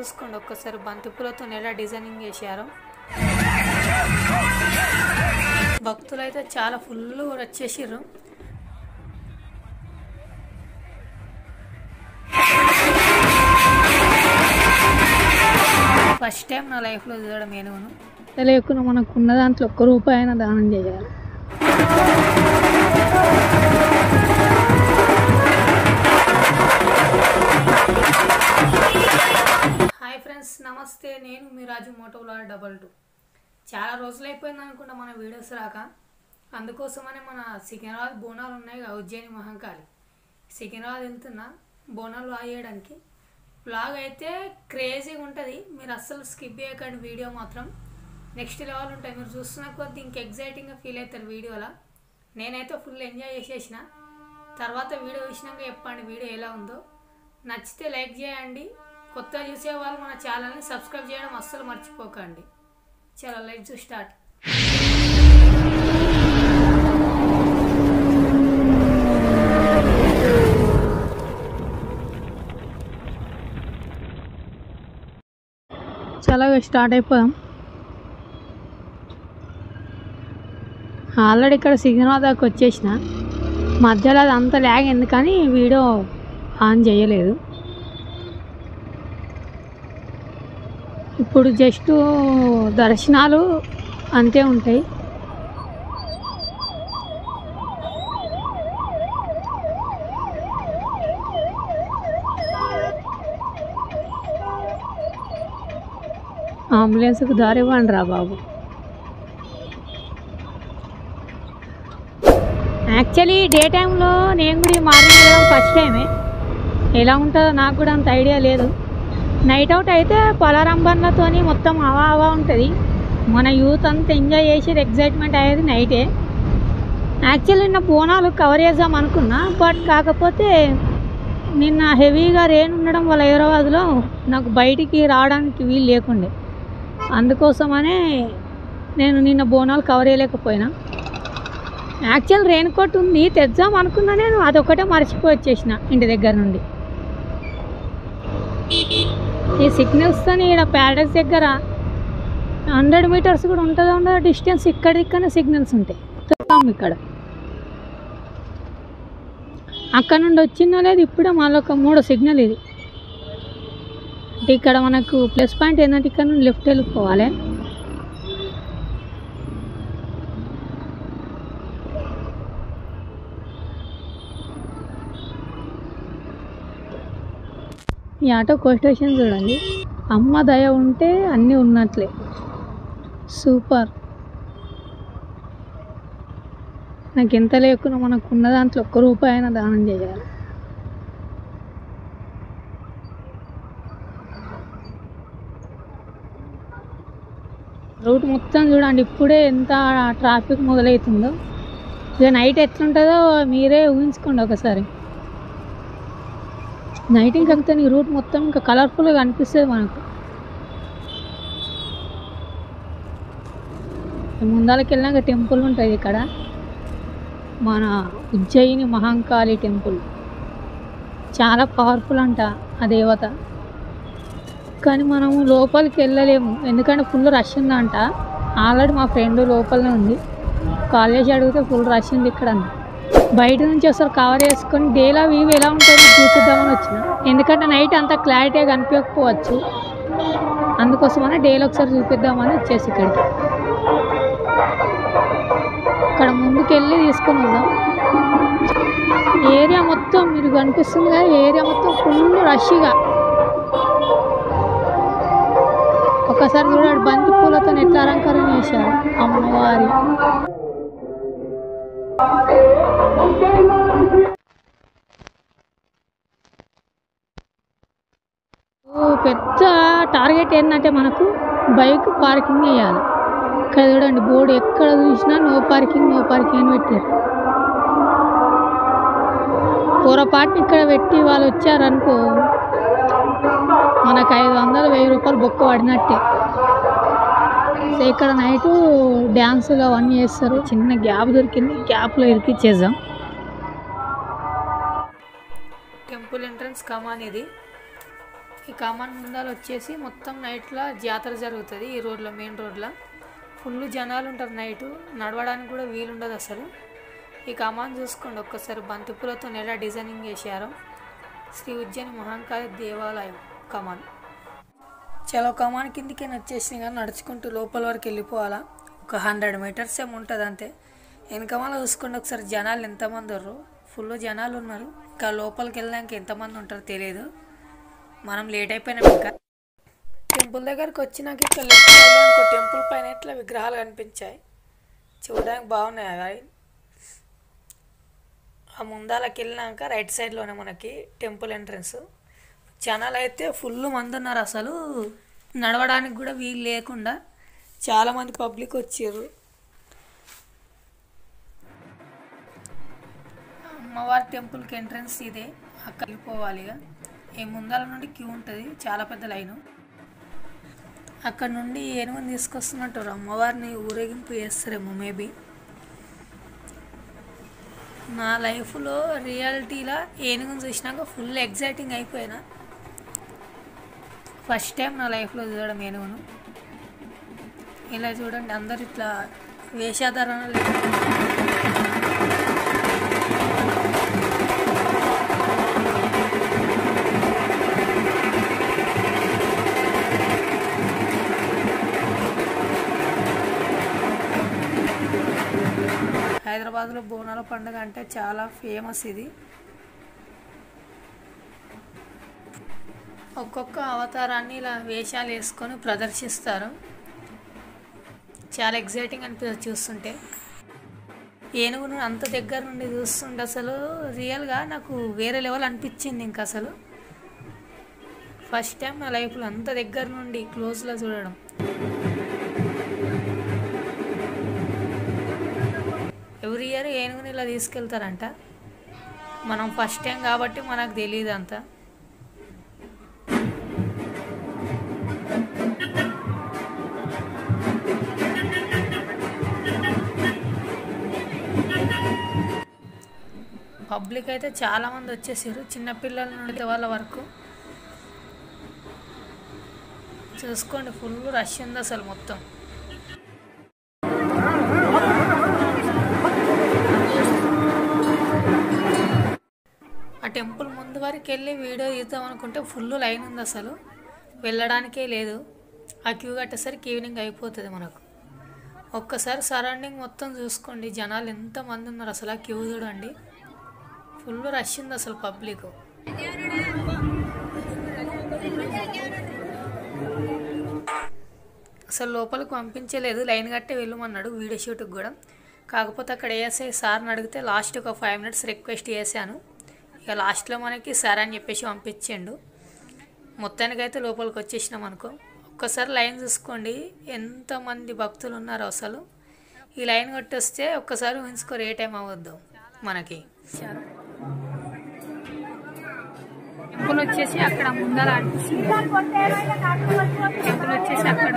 చూసుకోండి ఒక్కసారి బంతిపూలతో ఎలా డిజైనింగ్ చేశారో. భక్తులు అయితే చాలా ఫుల్ వచ్చేసారు. ఫస్ట్ టైం నా లైఫ్లో చూడడం ఏనుగును. లేకుండా మనకున్న దాంట్లో ఒక్క రూపాయి అయినా దానం చేయాలి. హాయ్ ఫ్రెండ్స్, నమస్తే. నేను మీ రాజు మోటోవ్లాగ్ 22. చాలా రోజులు అయిపోయింది అనుకుంటా మన వీడియోస్ రాక. అందుకోసమనే మన సికింద్రాబాద్ బోనాలు ఉన్నాయి కదా, ఉజ్జయిని మహంకాళి. సికింద్రాబాద్ వెళ్తున్నా బోనాలు ఆగేయడానికి. వ్లాగ్ అయితే క్రేజీగా ఉంటుంది, మీరు అస్సలు స్కిప్ చేయకండి. వీడియో మాత్రం నెక్స్ట్ లెవెల్ ఉంటాయి. మీరు చూస్తున్న కొద్ది ఇంక ఎగ్జైటింగ్గా ఫీల్ అవుతారు వీడియోలో. నేనైతే ఫుల్ ఎంజాయ్ చేసేసిన. తర్వాత వీడియో చూసినాక చెప్పండి వీడియో ఎలా ఉందో. నచ్చితే లైక్ చేయండి. కొత్తగా చూసే వాళ్ళు మన ఛానల్ని సబ్స్క్రైబ్ చేయడం అస్సలు మర్చిపోకండి. చలో లెట్స్ స్టార్ట్. చాలా స్టార్ట్ అయిపోయాం. ఆల్రెడీ ఇక్కడ సికింద్రాబాద్ దాకా వచ్చేసిన. మధ్యలో అది అంత ల్యాగ్ ఎందుకని వీడియో ఆన్ చేయలేదు. ఇప్పుడు జస్ట్ దర్శనాలు అంతే ఉంటాయి. అంబులెన్స్కి దారి ఇవ్వండి రా బాబు. యాక్చువల్లీ డే టైంలో నేను కూడా మార్నింగ్ వెళ్ళడం ఫస్ట్ టైమే. ఎలా ఉంటుందో నాకు కూడా అంత ఐడియా లేదు. నైట్ అవుట్ అయితే పలారంబన్లతో మొత్తం హవా ఉంటుంది. మన యూత్ అంతా ఎంజాయ్ చేసేది, ఎగ్జైట్మెంట్ అయ్యేది నైటే. యాక్చువల్లీ నిన్న బోనాలు కవర్ చేద్దాం అనుకున్నా, బట్ కాకపోతే నిన్న హెవీగా రెయిన్ ఉండడం వల్ల హైదరాబాద్లో నాకు బయటికి రావడానికి వీలు లేకుండే. అందుకోసమనే నేను నిన్న బోనాలు కవర్ చేయలేకపోయినా. యాక్చువల్ రెయిన్ కోట్ ఉంది, తెద్దాం అనుకున్నా. నేను అదొకటే మర్చిపోయి వచ్చేసిన ఇంటి దగ్గర నుండి. ఈ సిగ్నల్స్తో ఇక్కడ ప్యారడైస్ దగ్గర 100 మీటర్స్ కూడా ఉంటుందో డిస్టెన్స్. ఇక్కడికన్నా సిగ్నల్స్ ఉంటాయి ఇక్కడ. అక్కడ నుండి వచ్చిందో లేదు, ఇప్పుడే మళ్ళీ ఒక 3 సిగ్నల్ ఇది. అంటే ఇక్కడ మనకు ప్లస్ పాయింట్ ఏంటంటే ఇక్కడ నుండి లెఫ్ట్ వెళ్ళిపోవాలి. ఈ ఆటో కో స్టేషన్ చూడండి. అమ్మ దయ ఉంటే అన్నీ ఉన్నట్లే. సూపర్. నాకు ఎంత లేకున్నా మనకున్న దాంట్లో ఒక్క రూపాయి అయినా దానం చేయాలి. రూట్ మొత్తం చూడండి, ఇప్పుడే ఎంత ట్రాఫిక్ మొదలవుతుందో. ఇక నైట్ ఎట్లుంటుందో మీరే ఊహించుకోండి ఒకసారి. నైట్ ఇంకంతా ఈ రూట్ మొత్తం ఇంకా కలర్ఫుల్గా అనిపిస్తుంది మనకు. ముందాలకి వెళ్ళినాక టెంపుల్ ఉంటుంది ఇక్కడ, మన ఉజ్జయిని మహంకాళి టెంపుల్. చాలా పవర్ఫుల్ అంట ఆ దేవత. కానీ మనము లోపలికి వెళ్ళలేము ఎందుకంటే ఫుల్ రష్ ఉందంట. ఆల్రెడీ మా ఫ్రెండ్ లోపలనే ఉంది, కాల్ చేసి అడిగితే ఫుల్ రష్ ఉంది ఇక్కడ అంది. బయట నుంచి ఒకసారి కవర్ చేసుకొని డేలో వ్యూ ఎలా ఉంటుందో చూపిద్దామని వచ్చిన. ఎందుకంటే నైట్ అంత క్లారిటీగా కనిపించకపోవచ్చు, అందుకోసమని డేలో ఒకసారి చూపిద్దామని వచ్చేసి ఇక్కడికి. ఇక్కడ ముందుకెళ్ళి తీసుకొని వద్దాం. ఏరియా మొత్తం మీరు కనిపిస్తుంది కదా, ఏరియా మొత్తం ఫుల్ రష్గా. ఒకసారి చూడండి బంతి పూలతో ఎట్లా అలంకరణ చేశారు అమ్మవారి. పెద్ద టార్గెట్ ఏంటంటే మనకు బైక్ పార్కింగ్ చేయాలి. ఇక్కడ చూడండి బోర్డు ఎక్కడ చూసినా నో పార్కింగ్ నో పార్కింగ్ అని పెట్టారు. పొరపాటుని ఇక్కడ పెట్టి వాళ్ళు వచ్చారనుకో మనకు 500-1000 రూపాయలు బొక్క పడినట్టే. సో ఇక్కడ నైట్ డ్యాన్సులు అవన్నీ చేస్తారు. చిన్న గ్యాప్ దొరికింది, గ్యాప్లో ఇరికిచ్చేద్దాం. టెంపుల్ ఎంట్రన్స్ కమాన్ ఇది. ఈ కమాన్ ముందాలు వచ్చేసి మొత్తం నైట్లో జాతర జరుగుతుంది. ఈ రోడ్లో, మెయిన్ రోడ్లో ఫుల్ జనాలు ఉంటారు. నైటు నడవడానికి కూడా వీలుండదు అసలు. ఈ కమాన్ చూసుకోండి ఒక్కసారి, బంతిపూలతో ఎలా డిజైనింగ్ చేశారో. శ్రీ ఉజ్జయిని మహంకాళి దేవాలయం కమాన్. చలో కమాన్ కిందికి వచ్చేసి కానీ నడుచుకుంటూ లోపల వరకు వెళ్ళిపోవాలా. ఒక 100 మీటర్స్ ఏమి ఉంటుంది అంతే. వెనకమాల చూసుకోండి ఒకసారి, జనాలు ఎంతమంది ఉన్నారు, ఫుల్ జనాలు ఉన్నారు. ఇంకా లోపలికి వెళ్ళడానికి ఎంతమంది ఉంటారో తెలియదు. మనం లేట్ అయిపోయినాం. ఇంకా టెంపుల్ దగ్గరికి వచ్చినాక ఇక్కడ లెఫ్ట్ సైడ్లో ఇంకో టెంపుల్ పైన ఇట్లా విగ్రహాలు కనిపించాయి, చూడడానికి బాగున్నాయి అవి. ఆ ముందాలకి వెళ్ళినాక రైట్ సైడ్లోనే మనకి టెంపుల్ ఎంట్రన్స్. జనాలు అయితే ఫుల్ మంది ఉన్నారు, అసలు నడవడానికి కూడా వీలు లేకుండా చాలామంది పబ్లిక్ వచ్చారు. అమ్మవారి టెంపుల్కి ఎంట్రన్స్ ఇదే, అక్కడ వెళ్ళిపోవాలి. ఈ ముందాల నుండి క్యూ ఉంటుంది, చాలా పెద్ద లైను. అక్కడ నుండి ఏనుగుని తీసుకొస్తున్నట్టు అమ్మవారిని ఊరేగింపు చేస్తారేమో మేబీ. నా లైఫ్లో రియాలిటీలో ఏనుగుని చూసినాక ఫుల్ ఎగ్జైటింగ్ అయిపోయినా. ఫస్ట్ టైం నా లైఫ్లో చూడడం ఏనుగును. ఇలా చూడండి, అందరు ఇట్లా వేషధారణలు. హైదరాబాద్లో బోనాల పండుగ అంటే చాలా ఫేమస్ ఇది. ఒక్కొక్క అవతారాన్ని ఇలా వేషాలు వేసుకొని ప్రదర్శిస్తారు. చాలా ఎగ్జైటింగ్ అనిపిస్తుంది చూస్తుంటే. ఏనుగును అంత దగ్గర నుండి చూస్తుంటే అసలు రియల్గా నాకు వేరే లెవెల్ అనిపించింది. ఇంకా అసలు ఫస్ట్ టైం నా లైఫ్లో అంత దగ్గర నుండి క్లోజ్లో చూడడం. ఎవ్రీ ఇయర్ ఏనుగుని ఇలా తీసుకెళ్తారంట. మనం ఫస్ట్ టైం కాబట్టి మనకు తెలియదు అంతా. పబ్లిక్ అయితే చాలామంది వచ్చేసారు, చిన్నపిల్లల నుండి వాళ్ళ వరకు. చూసుకోండి, ఫుల్ రష్ ఉంది అసలు మొత్తం. ఆ టెంపుల్ ముందు వరకు వెళ్ళి వీడియో తీద్దాం అనుకుంటే ఫుల్ లైన్ ఉంది, అసలు వెళ్ళడానికే లేదు. ఆ క్యూ కట్టేసరికి ఈవినింగ్ అయిపోతుంది మనకు. ఒక్కసారి సరౌండింగ్ మొత్తం చూసుకోండి, జనాలు ఎంతమంది ఉన్నారు అసలు. ఆ క్యూ చూడండి, ఫుల్ రష్ ఉంది అసలు పబ్లిక్. అసలు లోపలికి పంపించలేదు, లైన్ కట్టే వెళ్ళమన్నాడు వీడియో షూట్కి కూడా. కాకపోతే అక్కడ ఏఎస్ఐ సార్ని అడిగితే లాస్ట్ ఒక 5 minutes రిక్వెస్ట్ చేశాను. ఇక లాస్ట్లో మనకి సార్ అని చెప్పేసి పంపించిండు. మొత్తానికైతే లోపలికి వచ్చేసినాం అనుకో. ఒక్కసారి లైన్ చూసుకోండి, ఎంతమంది భక్తులు ఉన్నారో అసలు. ఈ లైన్ కొట్టేస్తే ఒక్కసారి ఊహించుకోరు ఏ టైం అవ్వద్దు మనకి. టెంపుల్ వచ్చేసి అక్కడ ముందర టెంపుల్ వచ్చేసి అక్కడ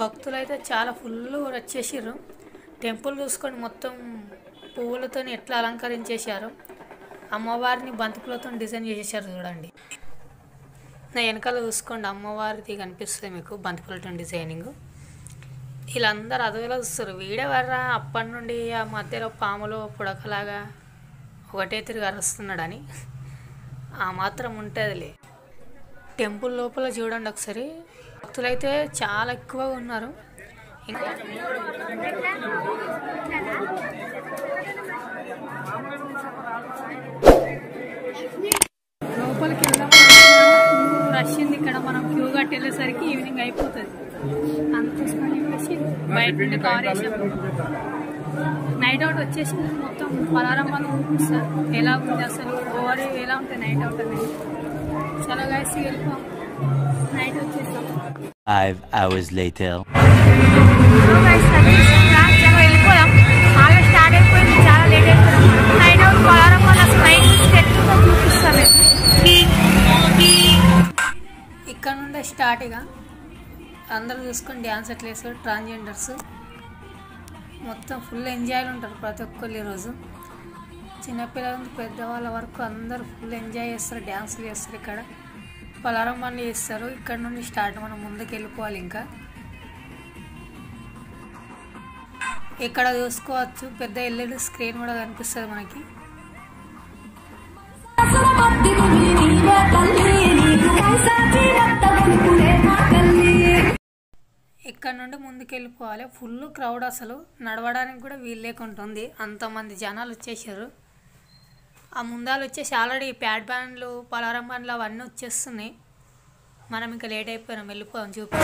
భక్తులు అయితే చాలా ఫుల్ వచ్చేసారు. టెంపుల్ చూసుకొని మొత్తం పువ్వులతో ఎట్లా అలంకరించేశారు. అమ్మవారిని బంతిపూలతో డిజైన్ చేసేసారు చూడండి. నా వెనకాల చూసుకోండి, అమ్మవారిది కనిపిస్తుంది మీకు బంతిపూలతో డిజైనింగ్. వీళ్ళందరూ అదవిలో చూస్తారు. వీడే వర్రా అప్పటి నుండి ఆ మధ్యలో పాములో పుడకలాగా ఒకటే తిరిగి అరుస్తున్నాడని. ఆ మాత్రం ఉంటుందిలే. టెంపుల్ లోపల చూడండి ఒకసారి, భక్తులైతే చాలా ఎక్కువగా ఉన్నారు. ఇంకా లోపలికి వెళ్దామని రష్ ఉంది ఇక్కడ. మనం క్యూ కట్టి వెళ్ళేసరికి ఈవినింగ్ అయిపోతుంది. అందుకోసమని చెప్పేసి బయట నుండి కవర్ చేసాం. నైట్ అవుట్ వచ్చేసి మొత్తం పలారం వాళ్ళు చూపిస్తారు ఎలా ఉంది అసలు, ఓవర్ ఎలా ఉంటుంది నైట్ అవుట్ అనేది. చాలా గైస్ వెళ్ళిపోం, నైట్ వచ్చేసాం. 5 hours later. వెళ్ళిపోయాం, బాగా స్టార్ట్ అయిపోయింది, చాలా లేట్ అయిపోయాం. నైట్ అవుట్ పలారం వాళ్ళు అసలు నైట్ ఎట్లుందో చూపిస్తాను. ఇక్కడ నుండే స్టార్ట్. ఇక అందరూ చూసుకొని డ్యాన్స్ ఎట్లా వేస్తారు ట్రాన్స్జెండర్స్. మొత్తం ఫుల్ ఎంజాయ్లు ఉంటారు ప్రతి ఒక్కరు ఈరోజు. చిన్నపిల్లల నుంచి పెద్దవాళ్ళ వరకు అందరూ ఫుల్ ఎంజాయ్ చేస్తారు, డ్యాన్సులు చేస్తారు. ఇక్కడ పలారం బండ్లు చేస్తారు. ఇక్కడ నుండి స్టార్ట్, మనం ముందుకు వెళ్ళిపోవాలి. ఇంకా ఇక్కడ చూసుకోవచ్చు పెద్ద ఎల్ఈడి స్క్రీన్ కూడా కనిపిస్తుంది మనకి. ఇక్కడ నుండి ముందుకు వెళ్ళిపోవాలి. ఫుల్ క్రౌడ్, అసలు నడవడానికి కూడా వీలు లేకుంటుంది, అంతమంది జనాలు వచ్చేసారు. ఆ ముందాలు వచ్చేసి ఆల్రెడీ ప్యాడ్ బ్యాండ్లు, పలారం బ్యాండ్లు అవన్నీ వచ్చేస్తున్నాయి. మనం ఇంకా లేట్ అయిపోయినాం, వెళ్ళిపోదాం చూపి.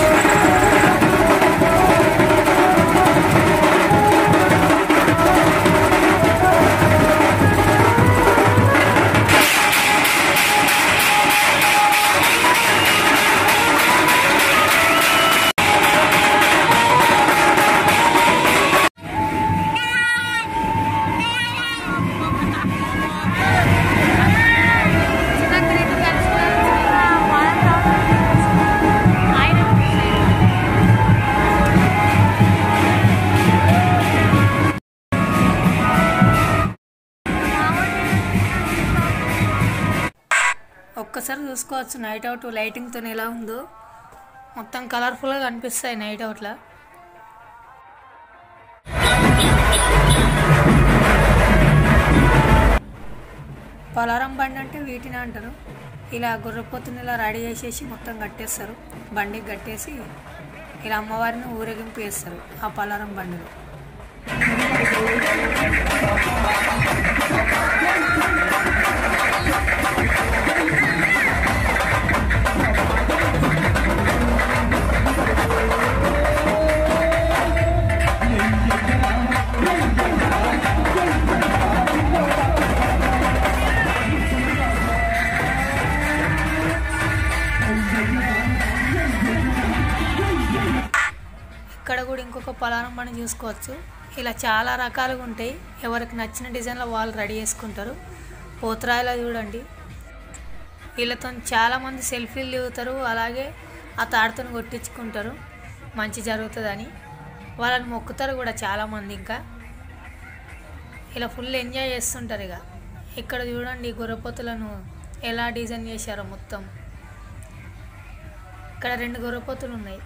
ఒక్కసారి చూసుకోవచ్చు నైట్ అవుట్ లైటింగ్తో ఎలా ఉందో. మొత్తం కలర్ఫుల్గా కనిపిస్తాయి నైట్ అవుట్లో. పలారం బండి అంటే వీటిని అంటారు. ఇలా గుర్రపోతుని ఇలా రెడీ చేసేసి మొత్తం కట్టేస్తారు, బండికి కట్టేసి ఇలా అమ్మవారిని ఊరేగింపు చేస్తారు ఆ పలారం బండిలో. ఇక్కడ కూడా ఇంకొక పలారం బండి చూసుకోవచ్చు. ఇలా చాలా రకాలుగా ఉంటాయి, ఎవరికి నచ్చిన డిజైన్లో వాళ్ళు రెడీ చేసుకుంటారు. పోతురాయిలో చూడండి, వీళ్ళతో చాలామంది సెల్ఫీలు దిగుతారు, అలాగే ఆ తాడుతో కొట్టించుకుంటారు మంచి జరుగుతుందని. వాళ్ళని మొక్కుతారు కూడా చాలామంది. ఇంకా ఇలా ఫుల్ ఎంజాయ్ చేస్తుంటారు. ఇక్కడ చూడండి గొర్రెపోతులను ఎలా డిజైన్ చేశారో మొత్తం. ఇక్కడ 2 గొర్రెపోతులు ఉన్నాయి.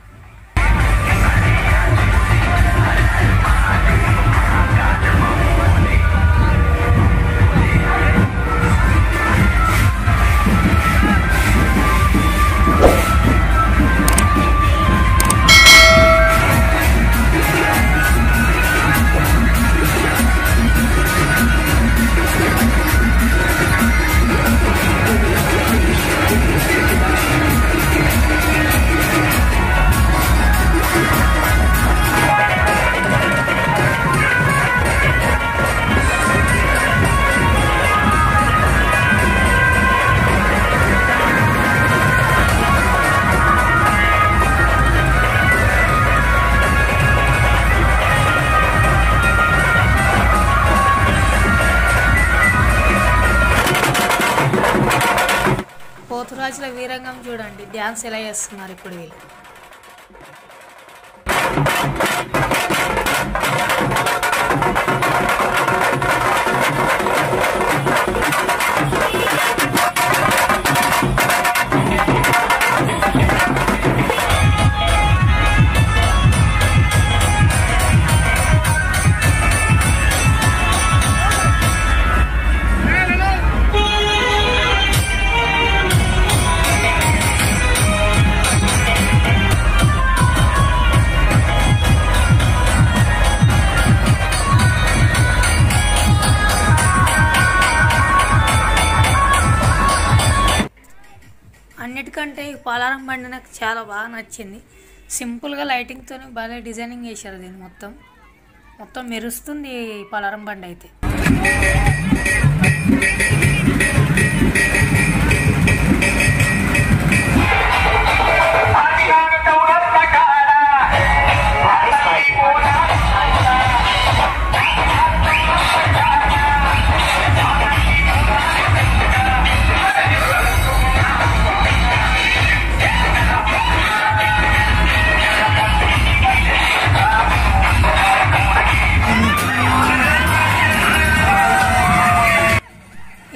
పోతురాజుల వీరంగం చూడండి, డ్యాన్స్ ఎలా చేస్తున్నారు ఇప్పుడు వీళ్ళు. అన్నిటికంటే ఈ పలారం బండి నాకు చాలా బాగా నచ్చింది. సింపుల్గా లైటింగ్తో బాగా డిజైనింగ్ చేశారు దీన్ని. మొత్తం మెరుస్తుంది ఈ పలారం బండి అయితే.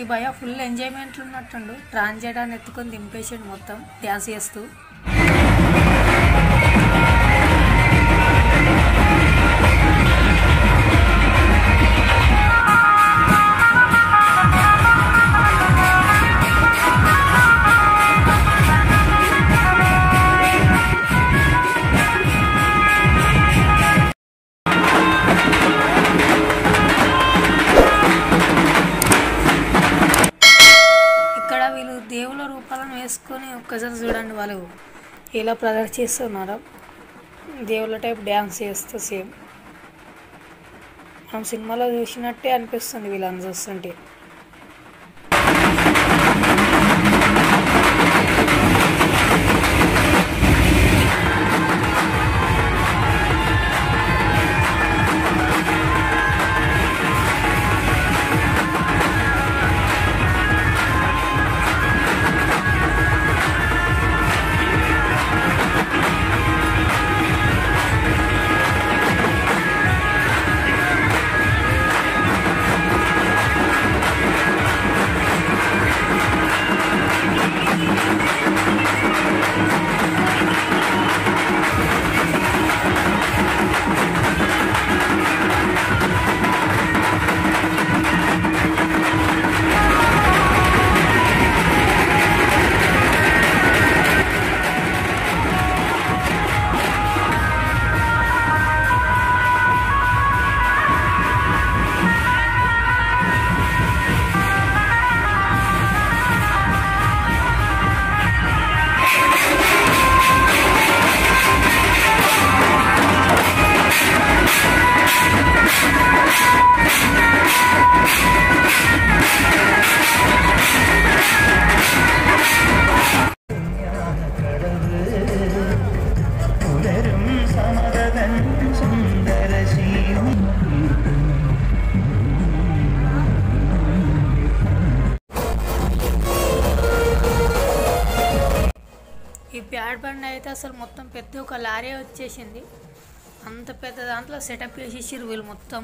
భయ ఫుల్ ఎంజాయ్మెంట్లు ఉన్నట్టుండు. ట్రాన్ చేయడాన్ని ఎత్తుకొని దింపేసిండు మొత్తం డ్యాన్స్ చేస్తూ. వీళ్ళు దేవుళ్ళ రూపాలను వేసుకొని ఒక్కసారి చూడండి వాళ్ళు ఎలా ప్రదర్శిస్తున్నారో. దేవుళ్ళ టైప్ డ్యాన్స్ చేస్తూ సేమ్ మనం సినిమాలో చూసినట్టే అనిపిస్తుంది వీళ్ళని చూస్తుంటే. ఈ ప్యాడ్ బండి అయితే అసలు మొత్తం పెద్ద ఒక లారీ వచ్చేసింది. అంత పెద్ద దాంట్లో సెటప్ చేసేసారు వీళ్ళు మొత్తం.